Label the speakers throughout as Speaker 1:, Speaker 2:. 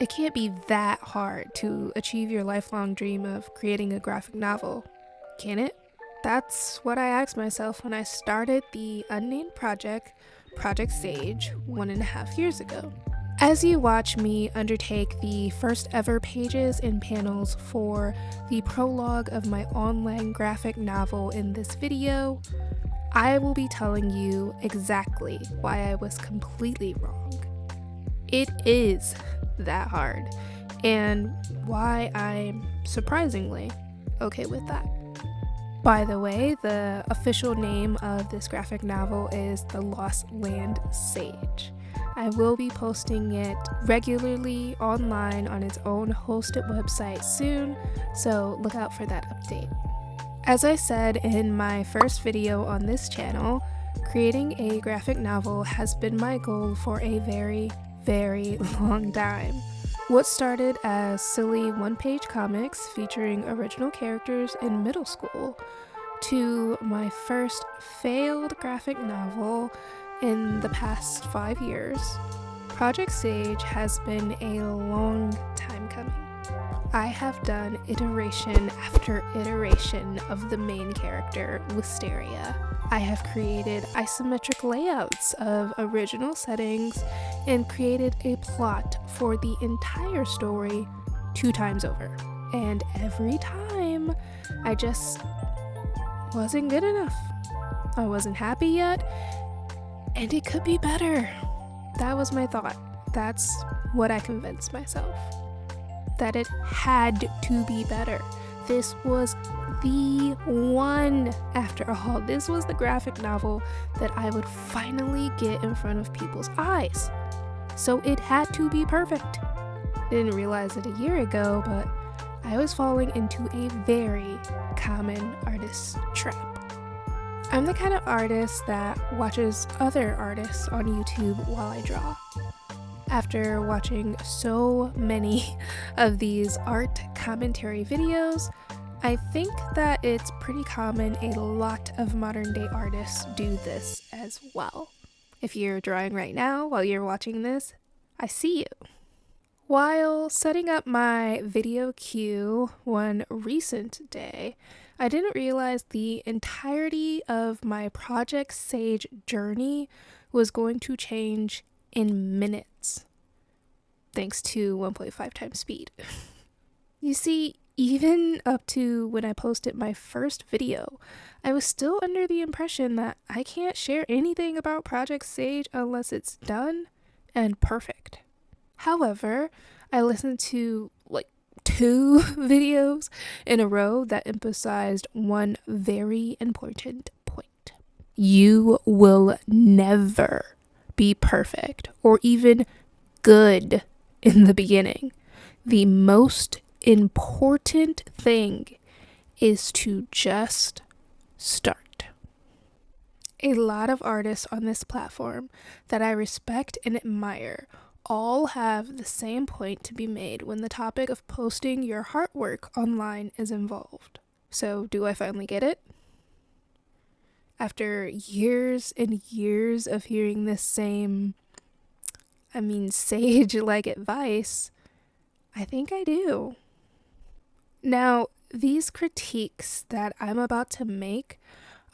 Speaker 1: It can't be that hard to achieve your lifelong dream of creating a graphic novel, can it? That's what I asked myself when I started the unnamed project, Project Sage, 1.5 years ago. As you watch me undertake the first ever pages and panels for the prologue of my online graphic novel in this video, I will be telling you exactly why I was completely wrong. It is that hard, and why I'm surprisingly okay with that. By the way, the official name of this graphic novel is The Lost Land Sage. I will be posting it regularly online on its own hosted website soon, so look out for that update. As I said in my first video on this channel, creating a graphic novel has been my goal for a very long time. What started as silly one-page comics featuring original characters in middle school to my first failed graphic novel in the past 5 years, Project Sage has been a long time coming. I have done iteration after iteration of the main character, Wisteria. I have created isometric layouts of original settings and created a plot for the entire story 2 times over. And every time, I just wasn't good enough. I wasn't happy yet, and it could be better. That was my thought. That's what I convinced myself. That it had to be better. This was the one, after all. This was the graphic novel that I would finally get in front of people's eyes. So it had to be perfect. Didn't realize it a year ago, but I was falling into a very common artist trap. I'm the kind of artist that watches other artists on YouTube while I draw. After watching so many of these art commentary videos, I think that it's pretty common a lot of modern day artists do this as well. If you're drawing right now while you're watching this, I see you. While setting up my video queue one recent day, I didn't realize the entirety of my Project Sage journey was going to change in minutes, thanks to 1.5 times speed. You see, even up to when I posted my first video, I was still under the impression that I can't share anything about Project Sage unless it's done and perfect. However, I listened to like 2 videos in a row that emphasized one very important point. You will never be perfect or even good in the beginning. The most important thing is to just start. A lot of artists on this platform that I respect and admire all have the same point to be made when the topic of posting your artwork online is involved. So, do I finally get it? After years and years of hearing this same, sage-like advice, I think I do. Now, these critiques that I'm about to make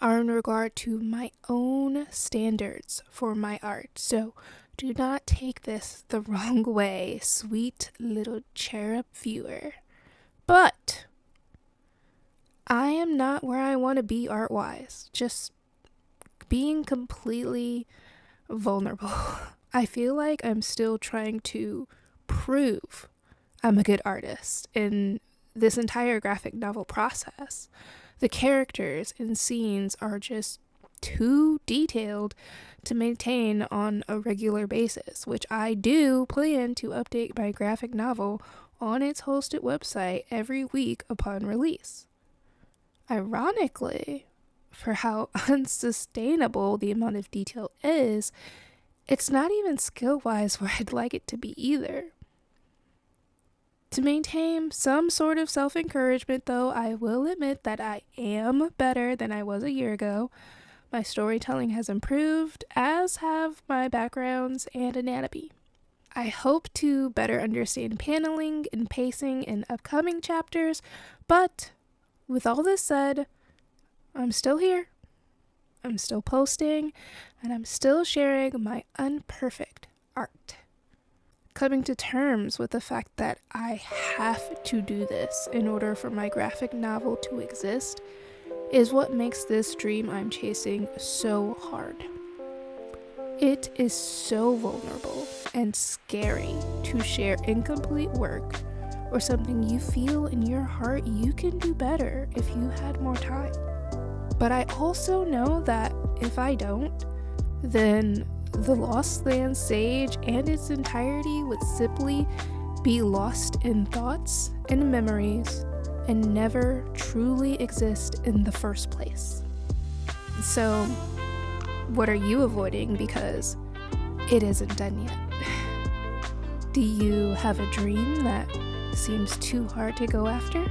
Speaker 1: are in regard to my own standards for my art, so do not take this the wrong way, sweet little cherub viewer. But I am not where I want to be art-wise, just being completely vulnerable. I feel like I'm still trying to prove I'm a good artist in this entire graphic novel process. The characters and scenes are just too detailed to maintain on a regular basis, which I do plan to update my graphic novel on its hosted website every week upon release. Ironically, for how unsustainable the amount of detail is, it's not even skill-wise where I'd like it to be either. To maintain some sort of self-encouragement, though, I will admit that I am better than I was a year ago. My storytelling has improved, as have my backgrounds and anatomy. I hope to better understand paneling and pacing in upcoming chapters, but with all this said, I'm still here, I'm still posting, and I'm still sharing my unperfect art. Coming to terms with the fact that I have to do this in order for my graphic novel to exist is what makes this dream I'm chasing so hard. It is so vulnerable and scary to share incomplete work or something you feel in your heart you can do better if you had more time. But I also know that if I don't, then the Lost Land Sage and its entirety would simply be lost in thoughts and memories and never truly exist in the first place. So, what are you avoiding because it isn't done yet? Do you have a dream that seems too hard to go after?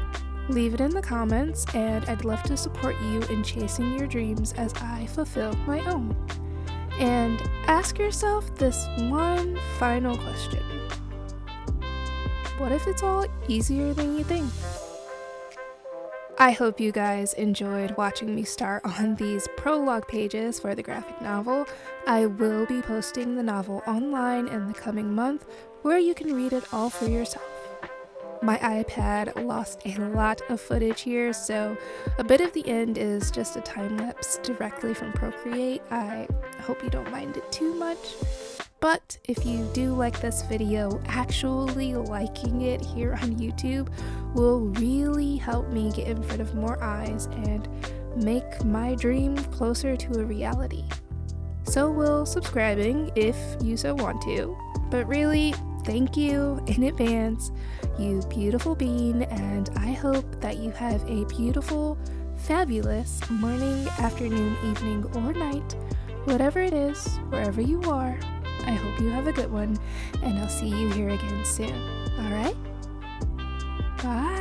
Speaker 1: Leave it in the comments, and I'd love to support you in chasing your dreams as I fulfill my own. And ask yourself this one final question. What if it's all easier than you think? I hope you guys enjoyed watching me start on these prologue pages for the graphic novel. I will be posting the novel online in the coming month where you can read it all for yourself. My iPad lost a lot of footage here, so a bit of the end is just a time lapse directly from Procreate. I hope you don't mind it too much. But if you do like this video, actually liking it here on YouTube will really help me get in front of more eyes and make my dream closer to a reality. So will subscribing if you so want to. But really, thank you in advance, you beautiful being, and I hope that you have a beautiful, fabulous morning, afternoon, evening, or night, whatever it is, wherever you are. I hope you have a good one, and I'll see you here again soon. Alright? Bye!